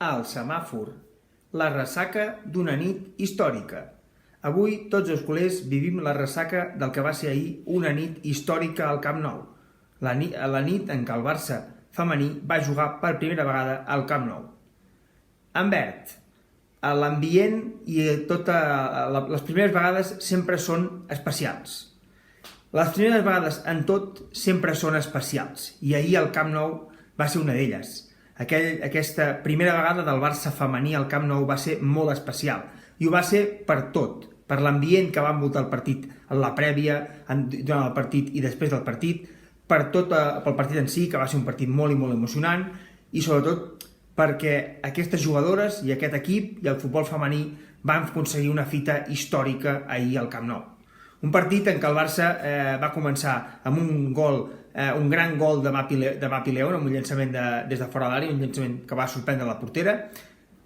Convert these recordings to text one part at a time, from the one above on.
Al semàfor, la ressaca d'una nit històrica. Avui tots els culers vivim la ressaca del que va ser ahir una nit històrica al Camp Nou. La nit en què el Barça femení va jugar per primera vegada al Camp Nou. En verd, l'ambient i les primeres vegades sempre són especials. Les primeres vegades en tot sempre són especials i ahir el Camp Nou va ser una d'elles. Aquesta primera vegada del Barça femení al Camp Nou va ser molt especial i ho va ser per tot, per l'ambient que va envoltar el partit en la prèvia, durant el partit i després del partit, pel partit en si, que va ser un partit molt i molt emocionant, i sobretot perquè aquestes jugadores i aquest equip i el futbol femení van aconseguir una fita històrica ahir al Camp Nou. Un partit en què el Barça va començar amb un gran gol de Mapi León, amb un llançament des de fora de l'àrea, un llançament que va sorprendre la portera.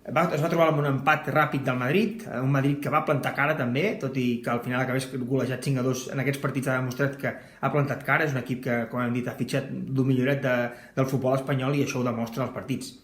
Es va trobar amb un empat ràpid del Madrid, un Madrid que va plantar cara també, tot i que al final acabés golejat 5-2 en aquests partits ha demostrat que ha plantat cara, és un equip que, com hem dit, ha fitxat el milloret del futbol espanyol i això ho demostra als partits.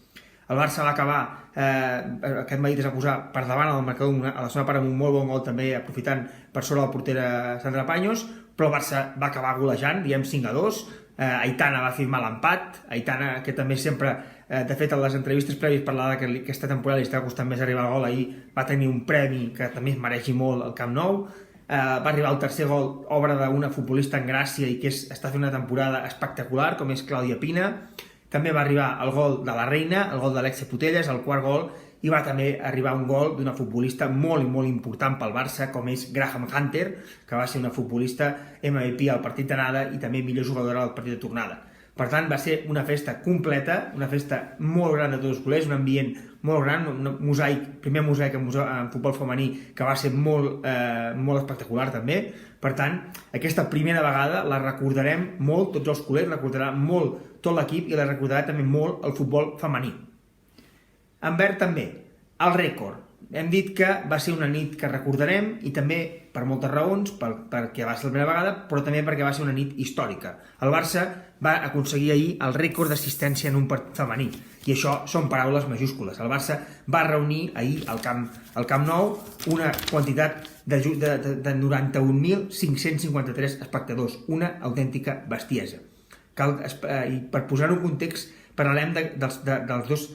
El Barça va acabar, aquest Madrid es va posar per davant al marcador a la segona part amb un molt bon gol també, aprofitant per sobre la portera Sandra Paños, però el Barça va acabar golejant, diem 5-2, Aitana va firmar l'empat, Aitana que també sempre, de fet, en les entrevistes prèvies parlava que aquesta temporada li estava costant més arribar al gol, ahir va tenir un premi que també es mereixi molt al Camp Nou, va arribar el tercer gol, obra d'una futbolista en gràcia i que està fent una temporada espectacular, com és Clàudia Pina. També va arribar el gol de la Reina, el gol d'Alexia Putellas, el quart gol, i va també arribar un gol d'una futbolista molt i molt important pel Barça, com és Graham Hunter, que va ser una futbolista MVP al partit d'anada i també millor jugadora al partit de tornada. Per tant, va ser una festa completa, una festa molt gran de tots els culers, un ambient molt gran, un mosaic, primer mosaic en futbol femení que va ser molt espectacular també. Per tant, aquesta primera vegada la recordarem molt, tots els culers, recordarà molt tot l'equip i la recordarà també molt el futbol femení. En verd també, el rècord. Hem dit que va ser una nit que recordarem i també per moltes raons, perquè va ser la primera vegada, però també perquè va ser una nit històrica. El Barça va aconseguir ahir el rècord d'assistència en un partit femení i això són paraules majúscules. El Barça va reunir ahir al Camp Nou una quantitat de 91.553 espectadors, una autèntica bestiesa. I per posar-ho en context, parlem dels dos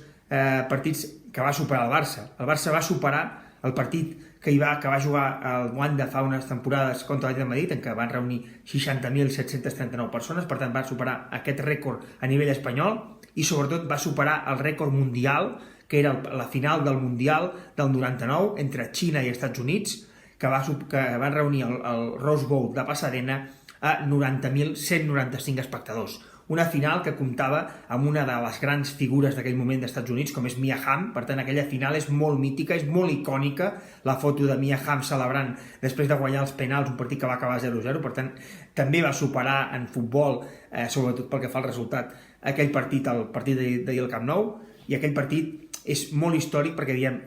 partits que va superar el Barça. El Barça va superar el partit que va jugar el Wanda fa unes temporades contra l'Atlètic de Madrid, en què van reunir 60.739 persones, per tant va superar aquest rècord a nivell espanyol i sobretot va superar el rècord mundial, que era la final del Mundial del 99 entre Xina i Estats Units, que van reunir el Rose Bowl de Pasadena a 90.195 espectadors. Una final que comptava amb una de les grans figures d'aquell moment dels Estats Units, com és Mia Hamm. Per tant, aquella final és molt mítica, és molt icònica, la foto de Mia Hamm celebrant després de guanyar els penals, un partit que va acabar 0-0. Per tant, també va superar en futbol, sobretot pel que fa al resultat, aquell partit, el partit d'ahir al Camp Nou, i aquell partit és molt històric perquè, diem,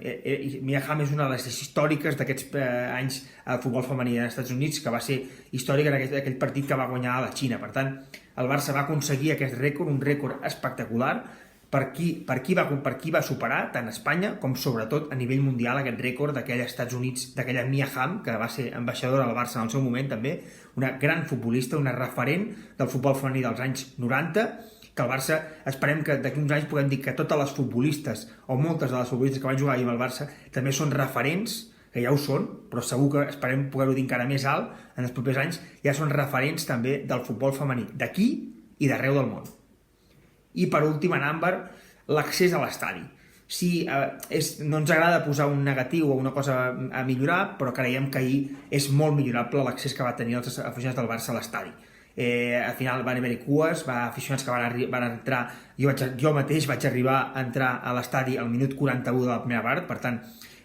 Mia Hamm és una de les històriques d'aquests anys al futbol femení dels Estats Units, que va ser històric en aquell partit que va guanyar a la Xina. Per tant, el Barça va aconseguir aquest rècord, un rècord espectacular, per qui va superar tant a Espanya com sobretot a nivell mundial aquest rècord d'aquella Estats Units, d'aquella Mia Hamm, que va ser ambaixadora del Barça en el seu moment també, una gran futbolista, una referent del futbol femení dels anys 90, que el Barça, esperem que d'aquí uns anys puguem dir que totes les futbolistes o moltes de les futbolistes que van jugar ahir amb el Barça també són referents, que ja ho són, però segur que esperem poder-ho dir encara més alt en els propers anys, ja són referents també del futbol femení, d'aquí i d'arreu del món. I per últim, en àmbar, l'accés a l'estadi. Sí, no ens agrada posar un negatiu o una cosa a millorar, però creiem que ahir és molt millorable l'accés que va tenir els aficionats del Barça a l'estadi. Al final van haver-hi cues, aficionats que van entrar, jo mateix vaig arribar a entrar a l'estadi al minut 41 de la primera part, per tant,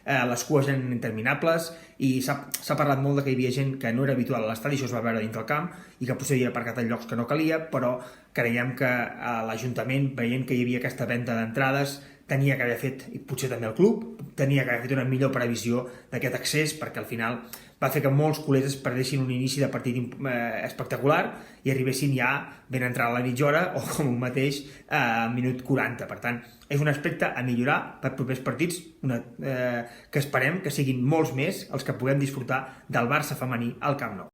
les cues eren interminables i s'ha parlat molt de que hi havia gent que no era habitual a l'estadi, això es va veure dintre el camp i que potser havia aparcat en llocs que no calia, però creiem que l'Ajuntament, veient que hi havia aquesta venda d'entrades, tenia que haver fet, i potser també el club, tenia que haver fet una millor previsió d'aquest accés, perquè al final va fer que molts culers es perdessin un inici de partit espectacular i arribessin ja ben entrar a la mitja hora o com un mateix al minut 40. Per tant, és un aspecte a millorar per propers partits que esperem que siguin molts més els que puguem disfrutar del Barça femení al Camp Nou.